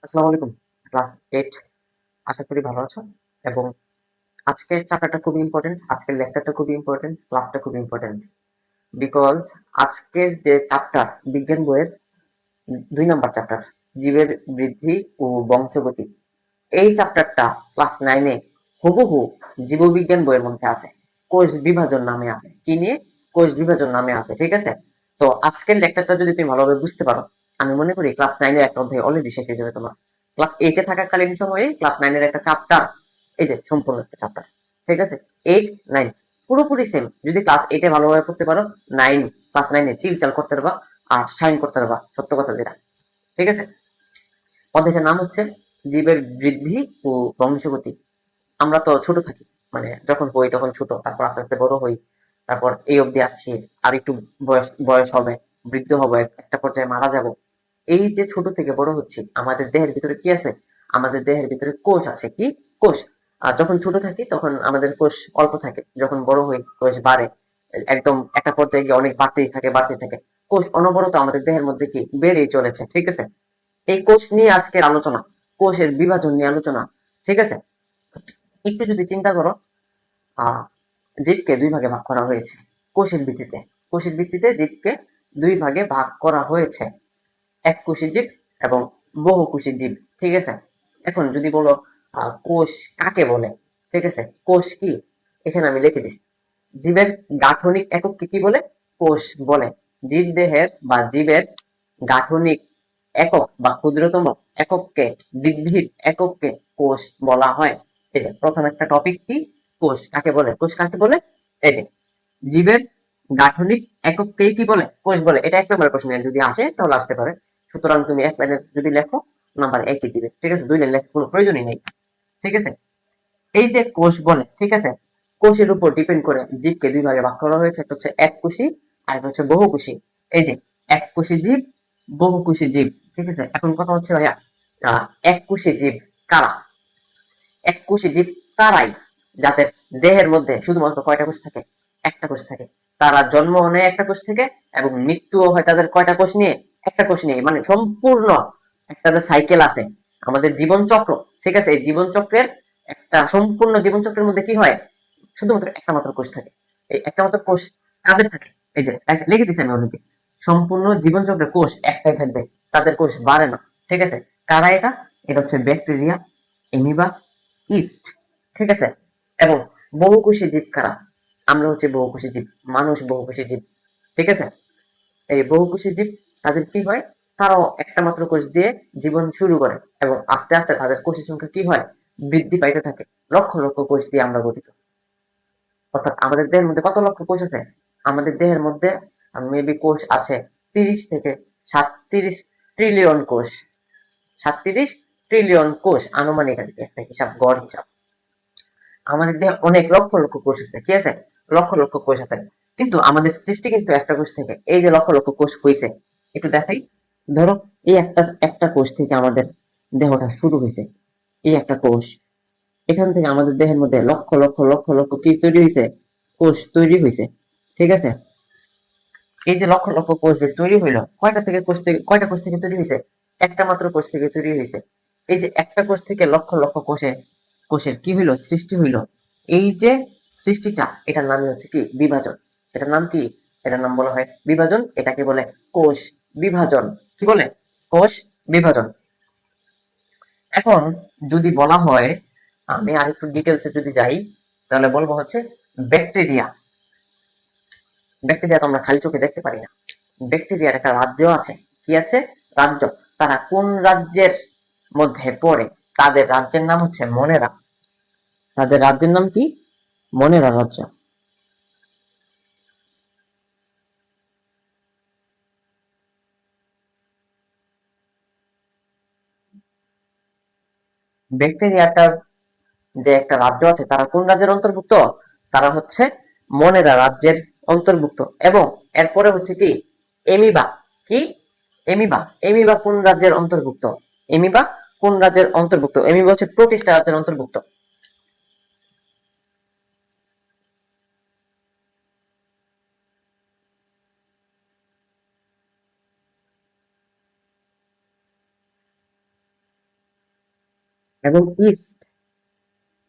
আসসালামু আলাইকুম। ক্লাস 8 আশা করি ভালো আছো এবং আজকের চ্যাপ্টারটা খুবই ইম্পর্টেন্ট। আজকের লেকচারটা খুবই ইম্পর্টেন্ট। ক্লাসটা খুবই ইম্পর্টেন্ট। বিকজ আজকের যে চ্যাপ্টার বিজ্ঞান বইয়ের ২ নাম্বার চ্যাপ্টার জীবের বৃদ্ধি ও বংশগতি। এই চ্যাপ্টারটা ক্লাস 9 এ হুবহু জীববিজ্ঞান বইয়ের মধ্যে আছে। কোষ বিভাজন নামে আছে। কি নিয়ে? কোষ বিভাজন নামে আছে। ঠিক আছে? তো আজকের লেকচারটা যদি তুমি ভালোভাবে বুঝতে পারো, আমি মনে করি ক্লাস 9 এর একটা অধ্যায় অলরেডি শেষ হয়ে যাবে তোমার। ক্লাস 8 এ থাকাকালীন সময়ে ক্লাস 9 এর একটা চ্যাপ্টার, এই যে সম্পূর্ণ একটা চ্যাপ্টার। ঠিক আছে? 8 9 পুরোপুরি সেম। যদি ক্লাস 8 এ ভালোভাবে পড়তে পারো, 9 ক্লাস 9 এ চিলচাল করতে পারবা আর শাইন করতে পারবা। সত্য কথা যেটা। ঠিক আছে? অধ্যায়টার নাম হচ্ছে জীবের বৃদ্ধি ও বংশগতি। আমরা তো ছোট থাকি, মানে যখন হই তখন ছোট, তারপর আস্তে আস্তে বড় হই, তারপর এই অবধি আসছি, আর একটু বয়স বয়স হবে, বৃদ্ধ হবে, একটা পর্যায়ে মারা যাব। এই যে ছোট থেকে বড় হচ্ছি, আমাদের দেহের ভিতরে কি আছে? আমাদের দেহের ভিতরে কোষ আছে। কি? কোষ। আর যখন ছোট থাকি তখন আমাদের কোষ অল্প থাকে, যখন বড় হই কোষ বাড়ে, একদম একটা পর্যায়ে গিয়ে অনেক বাড়তেই থাকে বাড়তেই থাকে। কোষ অনবরত আমাদের দেহের মধ্যে কি বেড়েই চলেছে। ঠিক আছে? এই কোষ নিয়ে আজকের আলোচনা, কোষের বিভাজন নিয়ে আলোচনা। ঠিক আছে? একটু যদি চিন্তা করো, আহ জীবকে 2 ভাগে ভাগ করা হয়েছে কোষের ভিত্তিতে। কোষের ভিত্তিতে জীবকে 2 ভাগে ভাগ করা হয়েছে, এককোষী জীব এবং বহুকোষী জীব। ঠিক আছে? এখন যদি বলো কোষ কাকে বলে, ঠিক আছে, কোষ কি, এখানে আমি লিখে দিচ্ছি। জীবের গাঠনিক একককে কি বলে? কোষ বলে। জীব দেহের বা জীবের গাঠনিক একক বা ক্ষুদ্রতম একককে, বৃদ্ধির একককে কোষ বলা হয়। এই যে প্রথম একটা টপিক, কি? কোষ কাকে বলে। কোষ কাকে বলে? এই যে জীবের গাঠনিক একককেই কি বলে? কোষ বলে। এটা 1 নম্বরের প্রশ্ন যদি আসে তাহলে আসতে পারে। সুতরাং তুমি 1 লাইনে যদি লেখো, নাম্বার 1 দিবে। ঠিক আছে? 2 লাইন লেখার কোনো প্রয়োজনই নেই। ঠিক আছে? এই যে কোষ বলে, ঠিক আছে, কোষের উপর ডিপেন্ড করে জীবকে 2 ভাগে ভাগ করা হয়েছে। একটা হচ্ছে এককোষী আর একটা হচ্ছে বহুকোষী। এই যে এককোষী জীব, বহুকোষী জীব। ঠিক আছে? এখন কথা হচ্ছে ভাইয়া, এককোষী জীব কারা? এককোষী জীব তারাই যাদের দেহের মধ্যে শুধুমাত্র কয়টা কোষ থাকে? একটা কোষ থাকে। তারা জন্ম নেয় একটা কোষ থেকে এবং মৃত্যুও হয় তাদের কয়টা কোষ নিয়ে? একটা কোষ নিয়ে। মানে সম্পূর্ণ একটা যে সাইকেল আছে, আমাদের জীবন চক্র। ঠিক আছে? এই জীবন চক্রের একটা সম্পূর্ণ জীবন চক্রের মধ্যে কি হয়? শুধুমাত্র একটা মাত্র কোষ থাকে। এই একটা মাত্র কোষ কাদের থাকে? এই যে লিখে দিচ্ছি আমি অলরেডি। সম্পূর্ণ জীবন চক্রের কোষ একটাই থাকবে, তাদের কোষ বাড়ে না। ঠিক আছে? কারা এটা? এটা হচ্ছে ব্যাকটেরিয়া, এমিবা, ইস্ট। ঠিক আছে? এবং বহুকোষী জীব কারা? আমরা হচ্ছে বহুকোষী জীব, মানুষ বহুকোষী জীব। ঠিক আছে? এই বহুকোষী জীব, তাদের কি হয়? তারাও একটা মাত্র কোষ দিয়ে জীবন শুরু করে এবং আস্তে আস্তে তাদের কোষের সংখ্যা কি হয়? বৃদ্ধি পাইতে থাকে। লক্ষ লক্ষ কোষ দিয়ে আমরা গঠিত। অর্থাৎ আমাদের দেহের মধ্যে কত লক্ষ কোষ আছে? আমাদের দেহের মধ্যে মেবি কোষ আছে 30 থেকে 37 ট্রিলিয়ন কোষ। 37 ট্রিলিয়ন কোষ আনুমানিক আর কি, একটা হিসাব, গড় হিসাব। আমাদের দেহে অনেক লক্ষ লক্ষ কোষ আছে। কি আছে? লক্ষ লক্ষ কোষ আছে। কিন্তু আমাদের সৃষ্টি কিন্তু একটা কোষ থেকে। এই যে লক্ষ লক্ষ কোষ হয়েছে, একটু দেখাই। ধরো এই একটা একটা কোষ থেকে আমাদের দেহটা শুরু হয়েছে। এই একটা কোষ, এখান থেকে আমাদের দেহের মধ্যে লক্ষ লক্ষ লক্ষ লক্ষ কি তৈরি হয়েছে? কোষ তৈরি হয়েছে। ঠিক আছে? এই যে লক্ষ লক্ষ কোষ যে তৈরি হইলো, কয়টা কোষ থেকে তৈরি হয়েছে? একটা মাত্র কোষ থেকে তৈরি হয়েছে। এই যে একটা কোষ থেকে লক্ষ লক্ষ কোষের কি হইলো? সৃষ্টি হইলো। এই যে সৃষ্টিটা, এটার নাম হচ্ছে কি? বিভাজন। এটার নাম কি? এটার নাম বলা হয় বিভাজন। এটাকে বলে কোষ বিভাজন। কি বলে? কোষ বিভাজন। এখন যদি বলা হয়, আমি আরেকটু ডিটেলসে যদি যাই, তাহলে বলবো হচ্ছে ব্যাকটেরিয়া। ব্যাকটেরিয়া তো আমরা খালি চোখে দেখতে পারি না। ব্যাকটেরিয়ার একটা রাজ্য আছে। কি আছে? রাজ্য। তারা কোন রাজ্যের মধ্যে পড়ে? তাদের রাজ্যের নাম হচ্ছে মনেরা। তাদের রাজ্যের নাম কি? মনেরা রাজ্য। ব্যাকটেরিয়াটার যে একটা রাজ্য আছে, তারা কোন রাজ্যের অন্তর্ভুক্ত? তারা হচ্ছে মনেরা রাজ্যের অন্তর্ভুক্ত। এবং এরপরে হচ্ছে কি? এমিবা। কি? এমিবা। এমিবা কোন রাজ্যের অন্তর্ভুক্ত? এমিবা কোন রাজ্যের অন্তর্ভুক্ত? এমিবা হচ্ছে প্রোটিস্টা রাজ্যের অন্তর্ভুক্ত। এবং ইস্ট।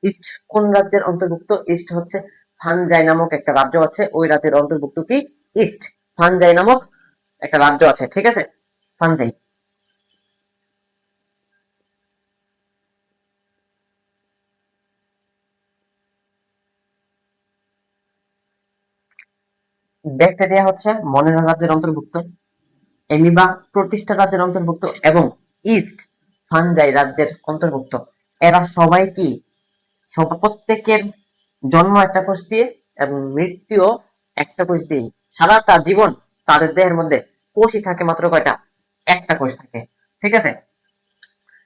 ইস্ট কোন রাজ্যের অন্তর্ভুক্ত? ইস্ট হচ্ছে ফানজাই নামক একটা রাজ্য আছে, ওই রাজ্যের অন্তর্ভুক্ত কি? ইস্ট। ফানজাই নামক একটা রাজ্য আছে, ঠিক আছে, ফানজাই। ব্যাকটেরিয়া হচ্ছে মনেরা রাজ্যের অন্তর্ভুক্ত, এমিবা প্রোটিস্টা রাজ্যের অন্তর্ভুক্ত এবং ইস্ট ফানজাই রাজ্যের অন্তর্ভুক্ত। এরা সবাই কি? প্রত্যেকের জন্ম একটা কোষ দিয়ে এবং মৃত্যুও একটা কোষ দিয়ে। সারাটা জীবন তাদের দেহের মধ্যে কোষই থাকে মাত্র কয়টা? একটা কোষ থাকে, ঠিক আছে।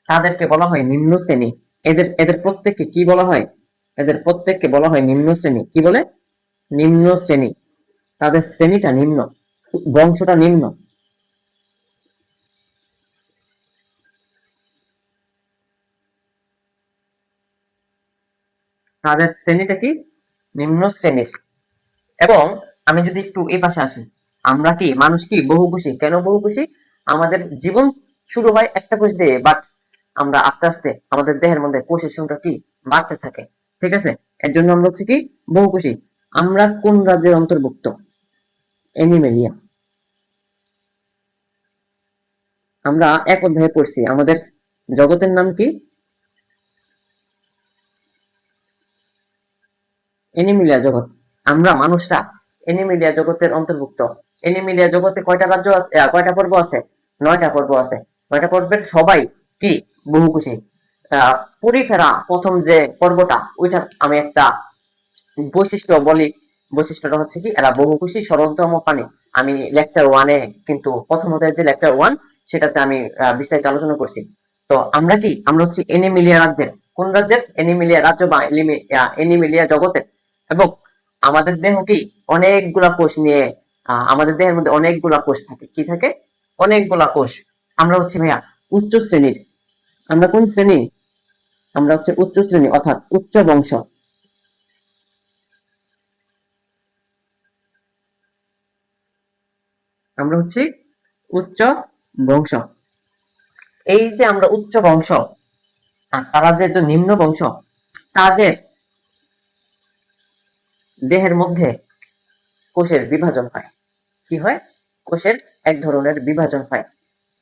তাদেরকে বলা হয় নিম্ন শ্রেণী। এদের এদের প্রত্যেককে কি বলা হয়? এদের প্রত্যেককে বলা হয় নিম্ন শ্রেণী। কি বলে? নিম্ন শ্রেণী। তাদের শ্রেণীটা নিম্ন, বংশটা নিম্ন। তাদের শ্রেণীটা কি? নিম্ন শ্রেণীর। এবং আমি যদি একটু এই পাশে আসি, আমরা কি মানুষ কি বহুকোষী? কেন বহুকোষী? আমাদের জীবন শুরু হয় একটা কোষ দিয়ে, বাট আমরা আস্তে আস্তে আমাদের দেহের মধ্যে কোষের সংখ্যা কি? বাড়তে থাকে, ঠিক আছে। এর জন্য আমরা হচ্ছে কি বহুকোষী। আমরা কোন রাজ্যের অন্তর্ভুক্ত? এনিমেলিয়া। আমরা এক অধ্যায়ে পড়ছি আমাদের জগতের নাম কি? এনিমিলিয়া জগৎ। আমরা মানুষরা এনিমিলিয়া জগতের অন্তর্ভুক্ত। এনিমিলিয়া জগতে কয়টা রাজ্য আছে? কয়টা পর্ব আছে? 9টা পর্ব আছে। 9টা পর্বের সবাই কি? বহুকোষী। পরিফেরা প্রথম যে পর্বটা, ওইটার আমি একটা বৈশিষ্ট্য বলি। বৈশিষ্ট্যটা হচ্ছে কি? এরা বহুকোষী সরলতম প্রাণী। আমি লেকচার ওয়ানে কিন্তু প্রথম অধ্যায়ের যে লেকচার ওয়ান, সেটাতে আমি বিস্তারিত আলোচনা করছি। তো আমরা কি? আমরা হচ্ছে এনিমিলিয়া রাজ্যের। কোন রাজ্যের? এনিমিলিয়া রাজ্য বা এনিমিলিয়া জগতের। এবং আমাদের দেহ কি? অনেকগুলা কোষ নিয়ে, আমাদের দেহের মধ্যে অনেকগুলা কোষ থাকে। কি থাকে? অনেকগুলা কোষ। আমরা হচ্ছে ভাইয়া উচ্চ শ্রেণীর। আমরা কোন শ্রেণী? আমরা হচ্ছে উচ্চ শ্রেণী, অর্থাৎ উচ্চ বংশ। আমরা হচ্ছে উচ্চ বংশ। এই যে আমরা উচ্চ বংশ, আর তারা যে নিম্ন বংশ, তাদের দেহের মধ্যে কোষের বিভাজন হয়। কি হয়? কোষের এক ধরনের বিভাজন হয়।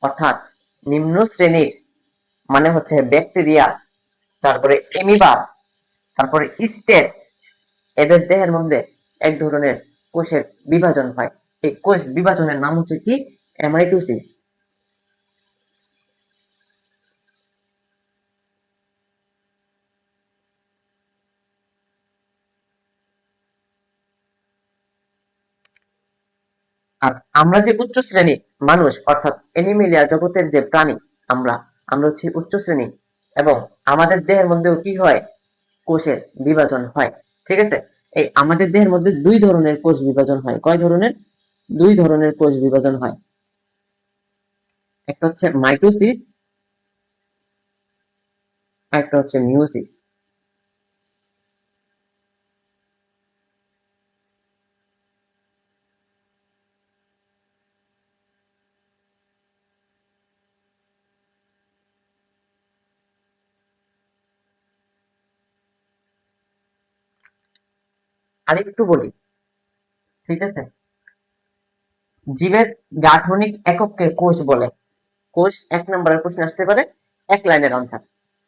অর্থাৎ নিম্ন শ্রেণীর মানে হচ্ছে ব্যাকটেরিয়া, তারপরে এমিবা, তারপরে ইস্টের, এদের দেহের মধ্যে এক ধরনের কোষের বিভাজন হয়। এই কোষ বিভাজনের নাম হচ্ছে কি? এমাইটোসিস। আর আমরা যে উচ্চ শ্রেণী মানুষ, অর্থাৎ এনিমেলিয়া জগতের যে প্রাণী, আমরা আমরা হচ্ছে উচ্চ শ্রেণী। এবং আমাদের দেহের মধ্যেও কি হয়? কোষের বিভাজন হয়, ঠিক আছে। এই আমাদের দেহের মধ্যে দুই ধরনের কোষ বিভাজন হয়। কয় ধরনের? দুই ধরনের কোষ বিভাজন হয়। একটা হচ্ছে মাইটোসিস, আর একটা হচ্ছে মিওসিস। আরেকটু বলি, ঠিক আছে। জীবের গাঠনিক একককে কোষ বলে। কোষ 1 নম্বরের প্রশ্ন আসতে পারে, 1 লাইনের আনসার।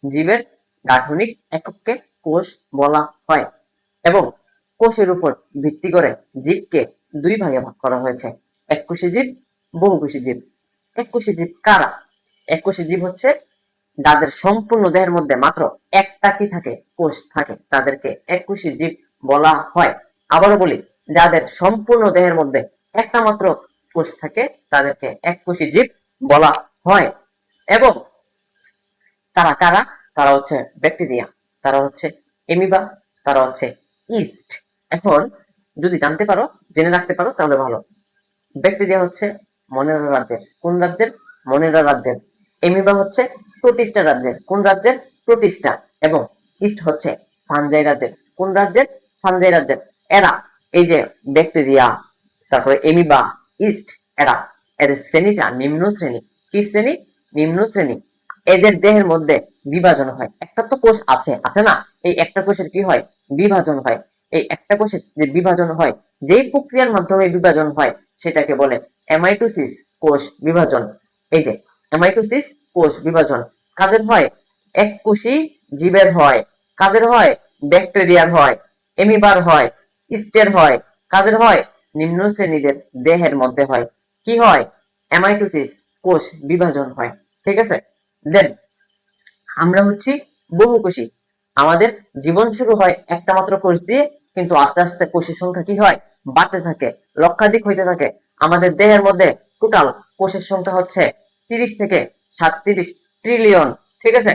জীবের গাঠনিক একককে কোষ বলা হয়। এবং কোষের উপর ভিত্তি করে জীবকে 2 ভাগে ভাগ করা হয়েছে: এককোষী জীব, বহুকোষী জীব। এককোষী জীব কারা? এককোষী জীব হচ্ছে যাদের সম্পূর্ণ দেহের মধ্যে মাত্র একটা কি থাকে? কোষ থাকে, তাদেরকে এককোষী জীব বলা হয়। আবারও বলি, যাদের সম্পূর্ণ দেহের মধ্যে একটা মাত্র কোষ থাকে, তাদেরকে এককোষী জীব বলা হয়। এবং তারা কারা? তারা হচ্ছে ব্যাকটেরিয়া, তারা হচ্ছে এমিবা, তারা হচ্ছে ইস্ট। এখন যদি জানতে পারো, জেনে রাখতে পারো, তাহলে ভালো। ব্যাকটেরিয়া হচ্ছে মনেরা রাজ্যের। কোন রাজ্যের? মনেরা রাজ্যের। এমিবা হচ্ছে প্রোটিস্টা রাজ্যের। কোন রাজ্যের? প্রোটিস্টা। এবং ইস্ট হচ্ছে ফানজাই রাজ্যের। কোন রাজ্যের? ফানজাই রাজ্যের। এরা, এই যে ব্যাকটেরিয়া, তারপরে এমিবা, ইস্ট, এরা, এদের শ্রেণীটা নিম্ন শ্রেণী। কি শ্রেণী? নিম্ন শ্রেণী। এদের দেহের মধ্যে বিভাজন হয়। একটা তো কোষ আছে আছে না, এই একটা কোষের কি হয়, বিভাজন হয়। এই একটা কোষের যে বিভাজন হয়, যেই প্রক্রিয়ার মাধ্যমে বিভাজন হয় সেটাকে বলে অ্যামাইটোসিস, কোষ বিভাজন। এই যে অ্যামাইটোসিস, কোষ বিভাজন কাদের হয়, এক কোষী জীবের হয়। কাদের হয়, ব্যাকটেরিয়ার হয়, এমিবার হয়, ইস্টের হয়। কাদের হয়, নিম্ন শ্রেণীদের দেহের মধ্যে হয়। কি হয়, অ্যামাইটোসিস, কোষ বিভাজন হয়। ঠিক আছে, দেন আমরা হচ্ছি বহুকোষী। আমাদের জীবন শুরু হয় একটা মাত্র কোষ দিয়ে, কিন্তু আস্তে আস্তে কোষের সংখ্যা কি হয়, বাড়তে থাকে, লক্ষাধিক হইতে থাকে। আমাদের দেহের মধ্যে টোটাল কোষের সংখ্যা হচ্ছে 30 থেকে 37 ট্রিলিয়ন। ঠিক আছে,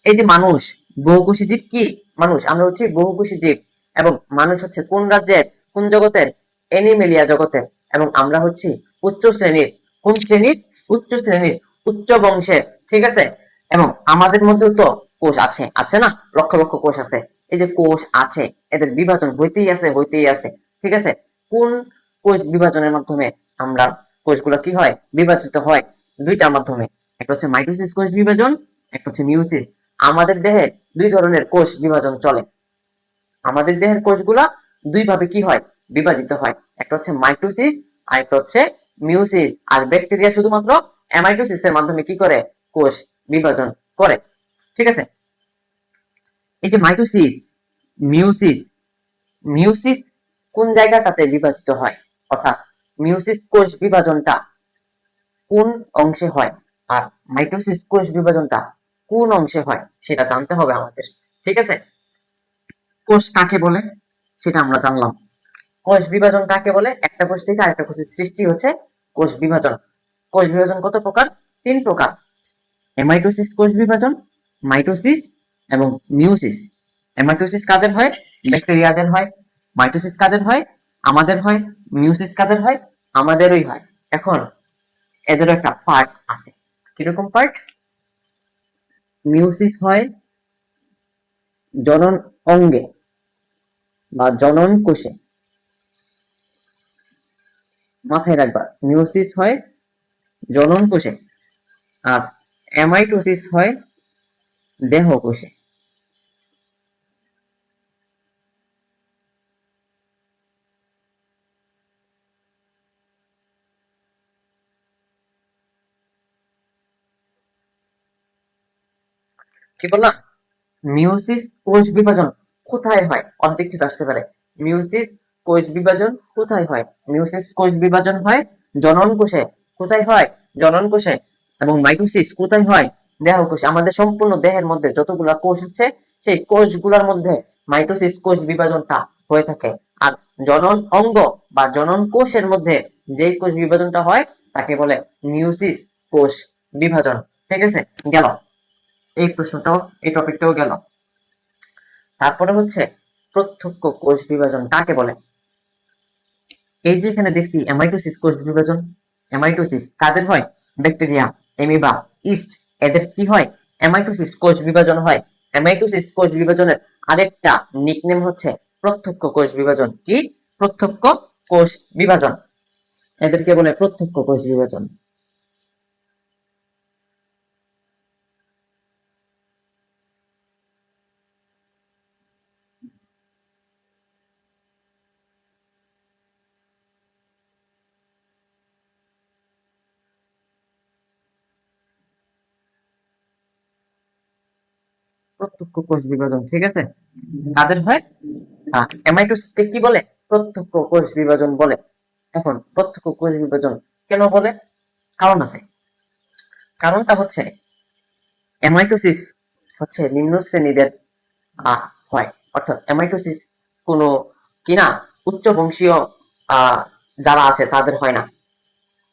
এই যে মানুষ, বহুকোষী জীব কি, মানুষ, আমরা হচ্ছি বহুকোষী জীব। এবং মানুষ হচ্ছে কোন রাজ্যের, কোন জগতের, এনিমেলিয়া জগতের। এবং আমরা হচ্ছি উচ্চ শ্রেণীর, কোন শ্রেণীর, উচ্চ শ্রেণীর, উচ্চ বংশের। ঠিক আছে, এবং আমাদের মধ্যেও তো কোষ আছে আছে না, লক্ষ লক্ষ কোষ আছে। এই যে কোষ আছে, এদের বিভাজন হইতেই আছে হইতেই আছে। ঠিক আছে, কোন কোষ বিভাজনের মাধ্যমে আমরা, কোষগুলো কি হয়, বিভাজিত হয়, দুইটার মাধ্যমে। একটা হচ্ছে মাইটোসিস কোষ বিভাজন, একটা হচ্ছে মিউসিস। আমাদের দেহে দুই ধরনের কোষ বিভাজন চলে। আমাদের দেহের কোষগুলা দুই ভাবে কি হয়, বিভাজিত হয়। একটা হচ্ছে মাইটোসিস আর একটা হচ্ছে মিউসিস। আর ব্যাকটেরিয়া শুধুমাত্র অ্যামাইটোসিসের মাধ্যমে কি করে, কোষ বিভাজন করে। ঠিক আছে, এই যে মাইটোসিস, মিউসিস, মিউসিস কোন জায়গাটাতে বিভাজিত হয়, অর্থাৎ মিউসিস কোষ বিভাজনটা কোন অংশে হয়, আর মাইটোসিস কোষ বিভাজনটা কোন অংশে হয়, সেটা জানতে হবে আমাদের। ঠিক আছে, কোষ কাকে বলে সেটা আমরা জানলাম। কোষ বিভাজন কাকে বলে, একটা কোষ থেকে আরেকটা কোষের সৃষ্টি হচ্ছে কোষ বিভাজন। কোষ বিভাজন কত প্রকার, 3 প্রকার। হেমাইটোসিস কোষ বিভাজন, মাইটোসিস এবং মিউসিস। হেমাইটোসিস কাদের হয়, ব্যাকটেরিয়াদের হয়। মাইটোসিস কাদের হয়, আমাদের হয়। মিউসিস কাদের হয়, আমাদেরই হয়। এখন এদেরও একটা পার্ট আছে। কিরকম পার্ট, মিউসিস হয় জনন অঙ্গে বা জনন কোষে। মাথায় রাখবা, মিউসিস হয় জনন কোষে, আর অ্যামাইটোসিস হয় দেহ কোষে। কি বললাম, মিউসিস কোষ বিভাজন কোথায় হয়, অবজেক্টিভ আসতে পারে। মিউসিস কোষ বিভাজন কোথায় হয়, মিউসিস কোষ বিভাজন হয় জনন কোষে। কোথায় হয়, জনন কোষে। এবং মাইটোসিস কোথায় হয়, দেহ কোষে। আমাদের সম্পূর্ণ দেহের মধ্যে যতগুলা কোষ আছে, সেই কোষগুলোর মধ্যে মাইটোসিস কোষ বিভাজনটা হয়ে থাকে। আর জনন অঙ্গ বা জনন কোষের মধ্যে যেই কোষ বিভাজনটা হয় তাকে বলে মিউসিস কোষ বিভাজন। ঠিক আছে, গেল এই প্রশ্নটাও, এই টপিকটাও গেল। তারপরে হচ্ছে প্রত্যক্ষ কোষ বিভাজন কাকে বলে। এই যে এখানে দেখছি অ্যামাইটোসিস কোষ বিভাজন, অ্যামাইটোসিস কাদের হয়, ব্যাকটেরিয়া, এমিবা, ইস্ট, এদের কি হয়, অ্যামাইটোসিস কোষ বিভাজন হয়। অ্যামাইটোসিস কোষ বিভাজনের আরেকটা নিকনেম হচ্ছে প্রত্যক্ষ কোষ বিভাজন। কি, প্রত্যক্ষ কোষ বিভাজন, এদেরকে বলে প্রত্যক্ষ কোষ বিভাজন। প্রত্যক্ষ কোষ বিভাজন, ঠিক আছে, কাদের হয়, অ্যামাইটোসিসকে কি বলে, প্রত্যক্ষ কোষ বিভাজন বলে। এখন প্রত্যক্ষ কোষ বিভাজন কেন বলে, কারণ আছে। কারণটা হচ্ছে অ্যামাইটোসিস হচ্ছে নিম্ন শ্রেণীদের হয়, অর্থাৎ অ্যামাইটোসিস কোনো কিনা উচ্চ বংশীয় যারা আছে তাদের হয় না,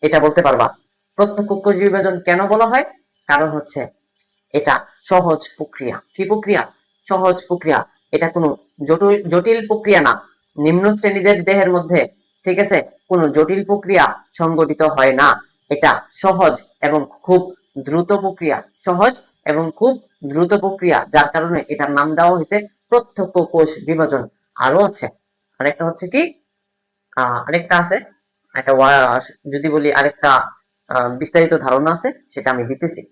এটা বলতে পারবা। প্রত্যক্ষ কোষ বিভাজন কেন বলা হয়, কারণ হচ্ছে এটা সহজ প্রক্রিয়া। কি প্রক্রিয়া, সহজ প্রক্রিয়া। এটা কোনো জটিল জটিল প্রক্রিয়া না। নিম্ন শ্রেণীদের দেহের মধ্যে, ঠিক আছে, কোনো জটিল প্রক্রিয়া সংগঠিত হয় না। এটা সহজ এবং খুব দ্রুত প্রক্রিয়া, সহজ এবং খুব দ্রুত প্রক্রিয়া, যার কারণে এটার নাম দেওয়া হয়েছে প্রত্যক্ষ কোষ বিভাজন। আরো আছে, আরেকটা হচ্ছে কি, আরেকটা আছে, একটা যদি বলি আরেকটা বিস্তারিত ধারণা আছে, সেটা আমি দিতেছি।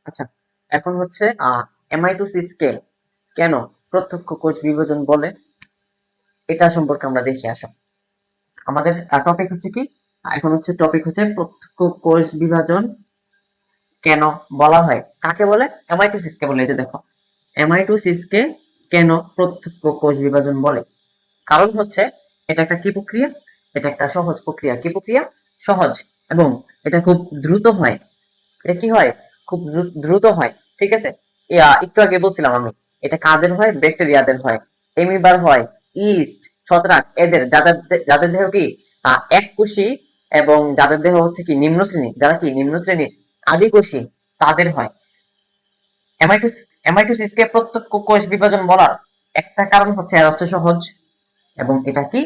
আচ্ছা, এখন হচ্ছে এমাইটোসিস কে কেন প্রত্যক্ষ কোষ বিভাজন বলে, এটা সম্পর্কে আমরা দেখে আসা। আমাদের টপিক হচ্ছে কি, এখন হচ্ছে টপিক হচ্ছে প্রত্যক্ষ কোষ বিভাজন কেন বলা হয়, কাকে বলে, এমাইটোসিস কে বলে। এই যে দেখো, এমাইটোসিস কে কেন প্রত্যক্ষ কোষ বিভাজন বলে, কারণ হচ্ছে এটা একটা কি প্রক্রিয়া, এটা একটা সহজ প্রক্রিয়া। কি প্রক্রিয়া? সহজ, এবং এটা খুব দ্রুত হয়। এটা কি হয়? খুব দ্রুত হয়, ঠিক আছে। একটু আগে বলছিলাম আমি, এটা কাদের হয়? ব্যাকটেরিয়াদের হয়, এমিবার হয়, ইস্ট, ছত্রাক, এদের যাদের যাদের দেহ কি এককোষী, এবং যাদের দেহ হচ্ছে কি নিম্ন শ্রেণী, যারা কি নিম্ন শ্রেণীর আদিকোষী, তাদের হয়। এমাইটোসিসকে প্রত্যক্ষ কোষ বিভাজন বলার একটা কারণ হচ্ছে এরা হচ্ছে সহজ, এবং এটা কি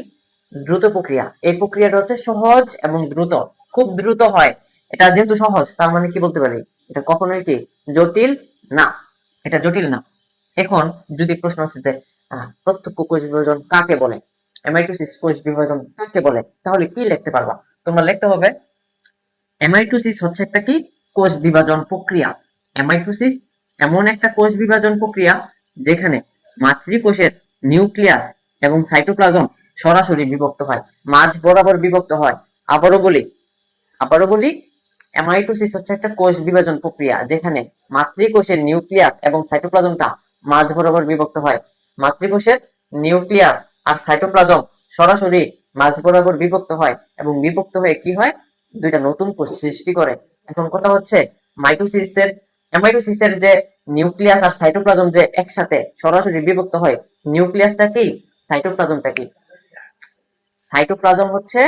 দ্রুত প্রক্রিয়া। এই প্রক্রিয়াটা হচ্ছে সহজ এবং দ্রুত, খুব দ্রুত হয়। এটা যেহেতু সহজ, তার মানে কি বলতে পারি, এটা কখনোই কি জটিল না, এটা জটিল না। এখন যদি প্রশ্ন আসছে যে প্রত্যক্ষ কোষ বিভাজন কাকে বলে, এমাইটোসিস কোষ বিভাজন কাকে বলে, তাহলে কি লিখতে পারবা? তোমরা লিখতে হবে এমাইটোসিস হচ্ছে একটা কি কোষ বিভাজন প্রক্রিয়া। এমাইটোসিস এমন একটা কোষ বিভাজন প্রক্রিয়া যেখানে মাতৃকোষের নিউক্লিয়াস এবং সাইটোপ্লাজম সরাসরি বিভক্ত হয়, মাঝ বরাবর বিভক্ত হয়। আবারও বলি, এমাইটোসিস হচ্ছে একটা কোষ বিভাজন প্রক্রিয়া যেখানে মাতৃকোষের নিউক্লিয়াস এবং সাইটোপ্লাজমটা মাঝ বরাবর বিভক্ত হয়। মাতৃকোষের নিউক্লিয়াস আর সাইটোপ্লাজম সরাসরি মাঝ বরাবর বিভক্ত হয়, এবং বিভক্ত হয়ে কি হয়, দুইটা নতুন কোষ সৃষ্টি করে। এখন কথা হচ্ছে এমাইটোসিসের যে নিউক্লিয়াস আর সাইটোপ্লাজম যে একসাথে সরাসরি বিভক্ত হয়, নিউক্লিয়াসটা কি, সাইটোপ্লাজমটা কি? সাইটোপ্লাজম হচ্ছে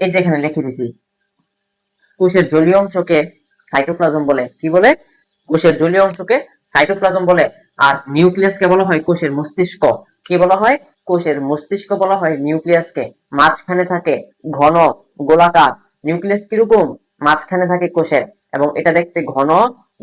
এই যে এখানে লিখে দিছি, কোষের জলীয় অংশকে সাইটোপ্লাজম বলে। কি বলে? কোষের জলীয় অংশকে সাইটোপ্লাজম বলে। আর নিউক্লিয়াসকে বলা হয় কোষের মস্তিষ্ক। কি বলা হয়? কোষের মস্তিষ্ক বলা হয় নিউক্লিয়াসকে। মাঝখানে থাকে ঘন গোলাকার নিউক্লিয়াস। কিরকম? মাঝখানে থাকে কোষের, এবং এটা দেখতে ঘন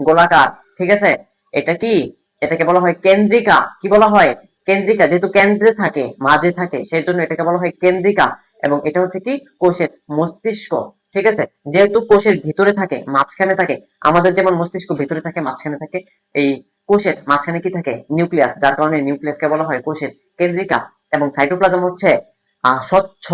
গোলাকার, ঠিক আছে। এটা কি, এটাকে বলা হয় কেন্দ্রিকা। কি বলা হয়? কেন্দ্রিকা। যেহেতু কেন্দ্রে থাকে, মাঝে থাকে, সেই জন্য এটাকে বলা হয় কেন্দ্রিকা। এবং এটা হচ্ছে কি কোষের মস্তিষ্ক, ঠিক আছে। যেহেতু কোষের ভিতরে থাকে, মাঝখানে থাকে, আমাদের যেমন মস্তিষ্ক ভিতরে থাকে, মাঝখানে থাকে, এই কোষের মাঝখানে কি থাকে? নিউক্লিয়াস। যার কারণে নিউক্লিয়াসকে বলা হয় কোষের কেন্দ্রিকা। এবং সাইটোপ্লাজম হচ্ছে স্বচ্ছ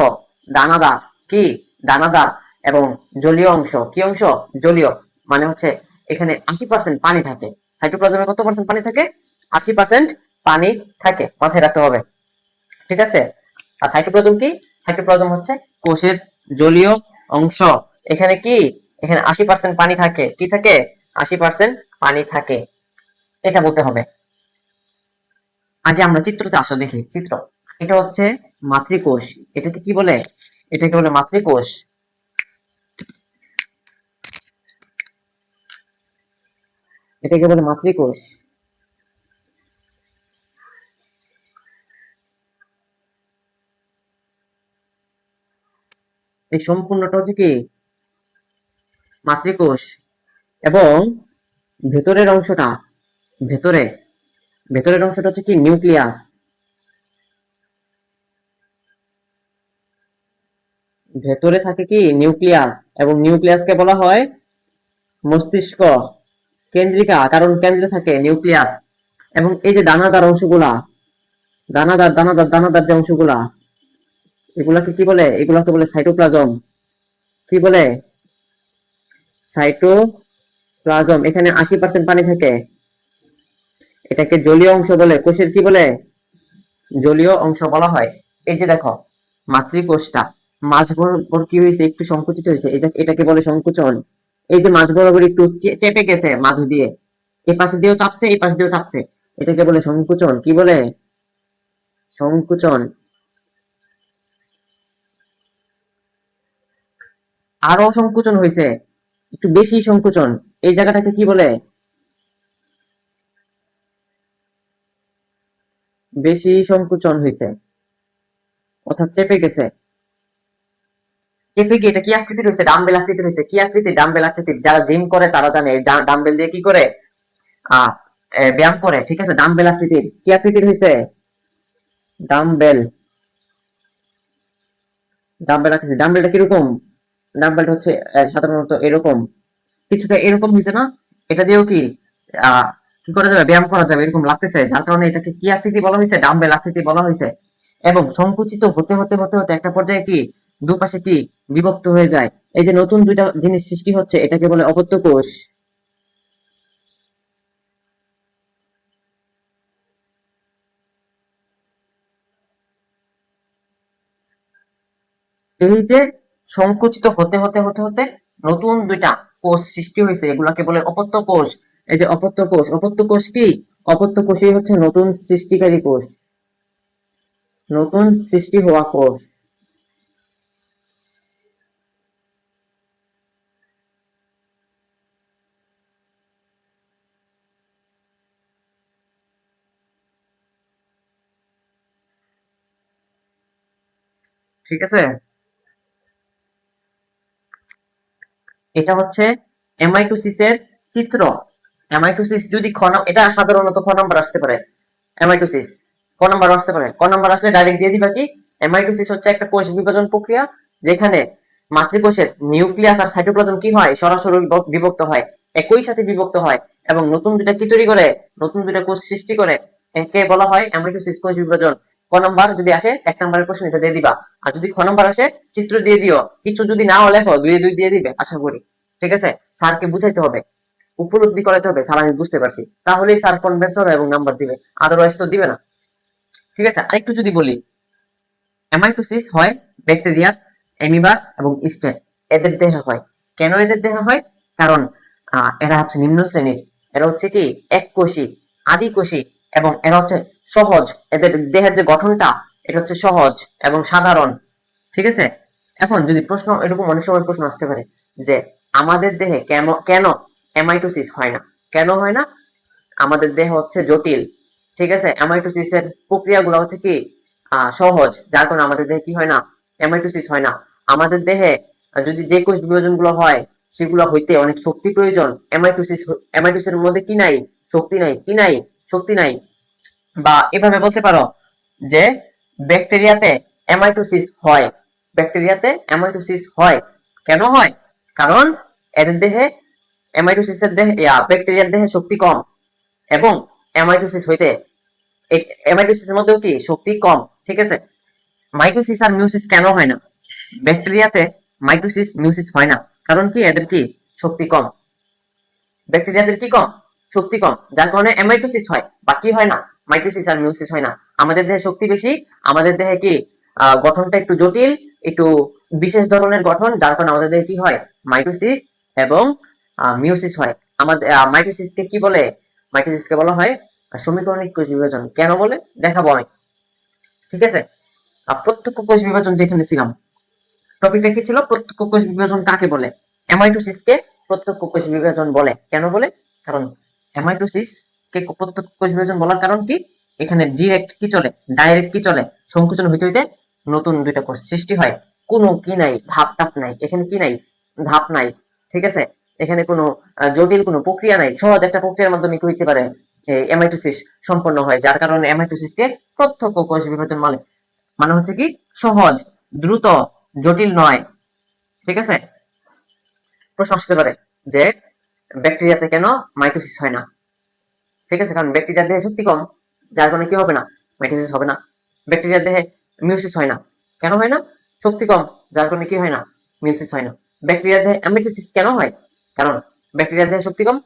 দানাদার, কি দানাদার, এবং জলীয় অংশ। কি অংশ? জলীয়। মানে হচ্ছে এখানে 80% পানি থাকে। সাইটোপ্লাজমে কত পার্সেন্ট পানি থাকে? 80% পানি থাকে, মাথায় রাখতে হবে, ঠিক আছে। আর সাইটোপ্লাজম কি? সাইটোপ্লাজম হচ্ছে কোষের জলীয় অংশ। এখানে কি, এখানে 80% পানি থাকে। কি থাকে? 80% পানি থাকে, এটা বলতে হবে। আগে আমরা চিত্রতে আসো, দেখি চিত্র। এটা হচ্ছে মাতৃকোষ। এটাকে কি বলে? এটাকে বলে মাতৃকোষ। এটাকে বলে মাতৃকোষ। এই সম্পূর্ণটা হচ্ছে কি মাতৃকোষ, এবং ভেতরের অংশটা, ভেতরে ভেতরের অংশটা হচ্ছে কি নিউক্লিয়াস। ভেতরে থাকে কি নিউক্লিয়াস, এবং নিউক্লিয়াসকে বলা হয় মস্তিষ্ক। কেন্দ্রিকা, কারণ কেন্দ্রে থাকে নিউক্লিয়াস। এবং এই যে দানাদার অংশগুলা, দানাদার যে অংশগুলা, এগুলাকে কি বলে? এগুলাকে বলে সাইটোপ্লাজম। কি বলে? সাইটোপ্লাজম। এখানে 80% পানি থাকে, এটাকে জলীয় অংশ বলে। কোষের কি বলে? জলীয় অংশ বলা হয়। এই যে দেখো, মাতৃকোষটা মাঝ বরাবর কি হয়েছে? একটু সংকুচিত হয়েছে, এটাকে বলে সংকুচন। এই যে মাঝ বরাবর একটু চেপে গেছে মাঝ দিয়ে, এই পাশে দিয়েও চাপছে, এই পাশে দিয়েও চাপছে, এটাকে বলে সংকুচন। কি বলে? সংকুচন। আরো সংকুচন হয়েছে, একটু বেশি সংকুচন। এই জায়গাটাকে কি বলে? বেশি সংকুচন হয়েছে, অর্থাৎ চেপে গেছে। চেপে গিয়ে এটা কি আকৃতির হয়েছে? ডাম্বেল আকৃতির হয়েছে। কি আকৃতি? ডাম্বেল আকৃতির। যারা জিম করে তারা জানে, ডাম্বেল দিয়ে কি করে আহ ব্যায়াম করে, ঠিক আছে। ডাম্বেল আকৃতির। কি আকৃতির হয়েছে? ডাম্বেল। ডাম্বেল আকৃতির। ডাম্বেলটা কিরকম? ডাম্বেলটা হচ্ছে সাধারণত এরকম, কিছুটা এরকম হয়েছে না? এটা দিয়েও কি কি করা যাবে, ব্যায়াম করা যাবে এরকম লাগতেছে, যার কারণে এটাকে কি আকৃতি বলা হয়েছে, ডাম্বেল আকৃতি বলা হয়েছে। এবং সংকুচিত হতে হতে হতে হতে একটা পর্যায়ে কি দুপাশে কি বিভক্ত হয়ে যায়। এই যে নতুন দুইটা জিনিস সৃষ্টি হচ্ছে এটাকে বলে অপত্য কোষ। এই যে সংকুচিত হতে হতে হতে হতে নতুন দুইটা কোষ সৃষ্টি হয়েছে এগুলাকে বলে অপত্য কোষ। এই যে অপত্য কোষ, অপত্য কোষ কি, অপত্য কোষই হচ্ছে নতুন সৃষ্টিকারী কোষ, নতুন সৃষ্টি হওয়া কোষ। ঠিক আছে, এটা হচ্ছে এমাইটোসিসের চিত্র। এমাইটোসিস যদি এটা সাধারণত খ নাম্বার আসতে পারে, এমাইটোসিস ক নাম্বার আসতে পারে, ক নাম্বার আসলে ডাইরেক্ট দিয়ে দিবা কি, এমাইটোসিস হচ্ছে একটা কোষ বিভাজন প্রক্রিয়া যেখানে মাতৃকোষের নিউক্লিয়াস আর সাইটোপ্লাজম কি হয়, সরাসরি বিভক্ত হয়, একই সাথে বিভক্ত হয় এবং নতুন দুটা কি তৈরি করে, নতুন দুটা কোষ সৃষ্টি করে, একে বলা হয় এমাইটোসিস কোষ বিভাজন। ক নাম্বার যদি আসে এক নাম্বারের প্রশ্ন এটা দিয়ে দিবা, আর যদি খ নাম্বার আসে চিত্র দিয়ে দিও, কিছু যদি নাও লেখো দুই দুই দিয়ে দিবে আশা করি। ঠিক আছে, স্যারকে বুঝাইতে হবে, উপলব্ধি করাতে হবে স্যার আমি বুঝতে পারছি, তাহলেই স্যার কনভিন্স হবে এবং নাম্বার দিবে, আদারওয়াইজ তো দিবে না। ঠিক আছে, আরেকটু যদি বলি, অ্যামাইটোসিস হয় ব্যাকটেরিয়া, অ্যামিবা এবং ইস্টে এদের দেহে হয়। কেন এদের দেহে হয়, কারণ এরা হচ্ছে নিম্ন শ্রেণীর, এরা হচ্ছে কি এককোষী, আদিকোষী এবং এরা হচ্ছে সহজ, এদের দেহের যে গঠনটা এটা হচ্ছে সহজ এবং সাধারণ। ঠিক আছে, এখন যদি প্রশ্ন এরকম অনেক সময় প্রশ্ন আসতে পারে যে আমাদের দেহে কেন কেন অ্যামাইটোসিস হয় না, কেন হয় না, আমাদের দেহ হচ্ছে জটিল। ঠিক আছে, অ্যামাইটোসিসের প্রক্রিয়াগুলো হচ্ছে কি সহজ, যার কারণে আমাদের দেহে কি হয় না, অ্যামাইটোসিস হয় না। আমাদের দেহে যদি যে কোষ বিভাজন গুলো হয় সেগুলো হইতে অনেক শক্তি প্রয়োজন, অ্যামাইটোসিসের মধ্যে কি নাই, শক্তি নাই, কি নাই, শক্তি নাই। বা এভাবে বলতে পারো যে ব্যাকটেরিয়াতে অ্যামাইটোসিস হয়, ব্যাকটেরিয়াতে অ্যামাইটোসিস হয়, কেন হয়, কারণ এদের দেহে অ্যামাইটোসিসের দেহে ব্যাকটেরিয়ার দেহে শক্তি কম এবং অ্যামাইটোসিস হইতে অ্যামাইটোসিসের মধ্যেও কি শক্তি কম। ঠিক আছে, মাইটোসিস আর মিউসিস কেন হয় না, ব্যাকটেরিয়াতে মাইটোসিস মিউসিস হয় না, কারণ কি এদের কি শক্তি কম, ব্যাকটেরিয়াদের কি কম, শক্তি কম, যার কারণে অ্যামাইটোসিস হয়, বাকি হয় না, মাইটোসিস আর মিউসিস হয় না। আমাদের দেহে শক্তি বেশি, আমাদের দেহে কি গঠনটা একটু জটিল, একটু বিশেষ ধরনের গঠন, যার কারণে আমাদের দেহে কি হয়, মাইটোসিস এবং মিউসিস হয়। আমাদের মাইটোসিসকে কি বলে, মাইটোসিসকে বলা হয় সমীকরণিক কোষ বিভাজন। কেন বলে দেখাবো আমি। ঠিক আছে, প্রত্যক্ষ কোষ বিভাজন যেখানে ছিলাম, টপিকটা কি ছিল, প্রত্যক্ষ কোষ বিভাজন কাকে বলে, অ্যামাইটোসিসকে প্রত্যক্ষ কোষ বিভাজন বলে। কেন বলে, কারণ অ্যামাইটোসিস কে প্রত্যক্ষ কোষ বিভাজন বলার কারণ কি, এখানে ডিরেক্ট কি চলে, ডাইরেক্ট কি চলে, সংকোচন হইতে হইতে নতুন দুইটা কোষ সৃষ্টি হয়, কোনো কি নাই, ধাপ টাপ নাই, এখানে কি নাই, ধাপ নাই। ঠিক আছে, এখানে কোনো জটিল কোনো প্রক্রিয়া নাই, সহজ একটা প্রক্রিয়ার মাধ্যমে কি হইতে পারে, অ্যামাইটোসিস সম্পন্ন হয়, যার কারণে অ্যামাইটোসিসকে প্রত্যক্ষ কোষ বিভাজন বলে। মানে হচ্ছে কি সহজ, দ্রুত, জটিল নয়। ঠিক আছে, প্রশ্ন আসতে পারে যে ব্যাকটেরিয়াতে কেন মাইটোসিস হয় না। ঠিক আছে, কারণ ব্যাকটেরিয়ার দেহে শক্তি কম, যার কারণে কি হবে না, মাইটোসিস হবে না। ব্যাকটেরিয়ার দেহে মিউসিস হয় না, কেন হয় না, শক্তি কম, যার কারণে কি হয় না, মিউসিস হয় না। ব্যাকটেরিয়ার দেহে অ্যামাইটোসিস কেন হয়, কারণ ব্যাকটেরিয়ার দেহে শক্তি কম,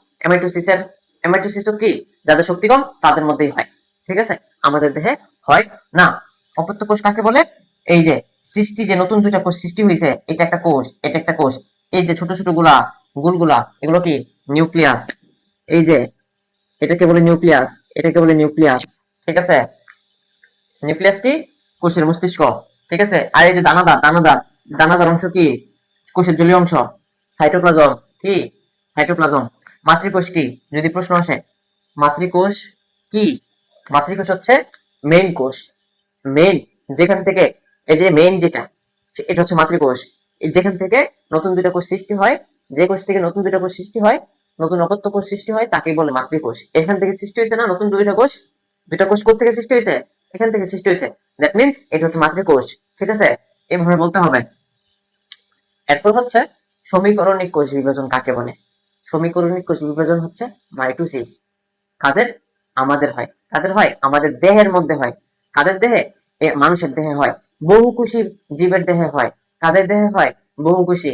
অ্যামাইটোসিস কি যাদের শক্তি কম তাদের মধ্যেই হয়। ঠিক আছে, আমাদের দেহে হয় না। অপত্য কোষ কাকে বলে, এই যে সৃষ্টি যে নতুন দুইটা কোষ সৃষ্টি হয়েছে, এটা একটা কোষ, এটা একটা কোষ, এই যে ছোট ছোট গুলগুলা এগুলো কি নিউক্লিয়াস, এই যে এটাকে বলে নিউক্লিয়াস, এটাকে বলে নিউক্লিয়াস। ঠিক আছে, নিউক্লিয়াস কি কোষের মস্তিষ্ক। ঠিক আছে, আর এই যে দানাদার, দানাদার অংশ কি কোষের জলীয় অংশ, সাইটোপ্লাজম কি, সাইটোপ্লাজম। মাতৃকোষ কি, যদি প্রশ্ন আসে, মাতৃকোষ কি, মাতৃকোষ হচ্ছে মেইন কোষ, মেইন, যেখান থেকে এই যে মেইন যেটা, এটা হচ্ছে মাতৃকোষ, যেখান থেকে নতুন দুইটা কোষ সৃষ্টি হয়, যে কোষ থেকে নতুন দুইটা কোষ সৃষ্টি হয়, নতুন অপত্য কোষ সৃষ্টি হয়, তাকে বলে মাতৃকোষ। এখান থেকে সৃষ্টি হয়েছে না নতুন দুইটা কোষ, দুইটা কোষ কোথা থেকে সৃষ্টি হয়েছে, এখান থেকে সৃষ্টি হয়েছে, দ্যাট মিন্স এটা হচ্ছে মাতৃকোষ। ঠিক আছে, এভাবে বলতে হবে। এরপর হচ্ছে সমীকরণিক কোষ বিভাজন কাকে বলে, সমীকরণিক কোষ বিভাজন হচ্ছে মাইটোসিস। কাদের? আমাদের হয়। কাদের হয়? আমাদের দেহের মধ্যে হয়। কাদের দেহে? মানুষের দেহে হয়। বহুকোষী জীবের দেহে হয়। কাদের দেহে হয়? বহুকোষী।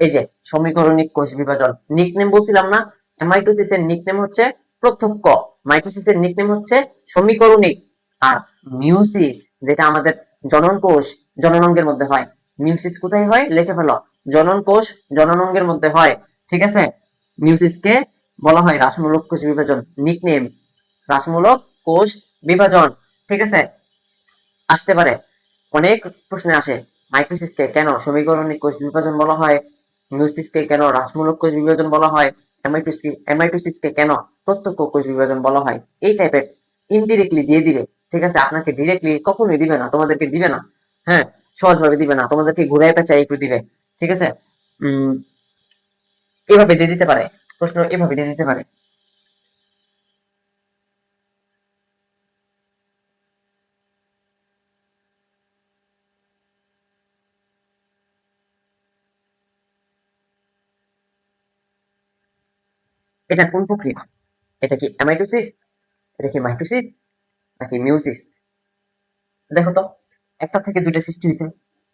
এই যে সমীকরণিক কোষ বিভাজন, নিকনেম বলছিলাম না, মাইটোসিসের নিকনেম হচ্ছে প্রত্যক্ষ, মাইটোসিসের নিকনেম হচ্ছে সমীকরণিক। আর মিউসিস যেটা আমাদের জনন কোষ, জননাঙ্গের মধ্যে হয়। মিউসিস কোথায় হয়? লিখে ফেলো, জনন কোষ জননাঙ্গের মধ্যে হয়। ঠিক আছে, মিউসিসকে বলা হয় রাসমূলক কোষ বিভাজন, নিকনেম রাসমূলক কোষ বিভাজন। ঠিক আছে, আসতে পারে, অনেক প্রশ্নে আসে, মাইটোসিসকে কেন সমীকরণিক কোষ বিভাজন বলা হয়, মিউসিসকে কেন রাসমূলক কোষ বিভাজন বলা হয়, এমাইটোসিসকে কেন প্রত্যক্ষ কোষ বিভাজন বলা হয়। এই টাইপের ইনডিরেক্টলি দিয়ে দিবে। ঠিক আছে, আপনাকে ডিরেক্টলি কখনোই দিবে না, তোমাদেরকে দিবে না। হ্যাঁ, সহজভাবে দিবে না, তোমাদেরকে ঘুরাই পেঁচাই একটু দিবে। ঠিক আছে, এভাবে দিয়ে দিতে পারে, প্রশ্ন এভাবে দিয়ে দিতে পারে। এটা কোন প্রক্রিয়া? এটা কি অ্যামাইটোসিস, এটা কি মাইটোসিস, নাকি মিউসিস? দেখো তো, একটা থেকে দুইটা সৃষ্টি হয়েছে,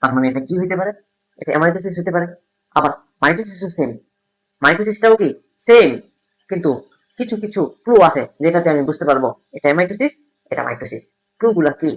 তার মানে এটা কি হইতে পারে? এটা অ্যামাইটোসিস হতে পারে। আবার মাইটোসিসও সেম, মাইটোসিসটাও কি সেম, কিন্তু কিছু কিছু ক্লু আছে যেটাতে আমি বুঝতে পারবো এটা অ্যামাইটোসিস, এটা মাইটোসিস। ক্লু গুলা কি?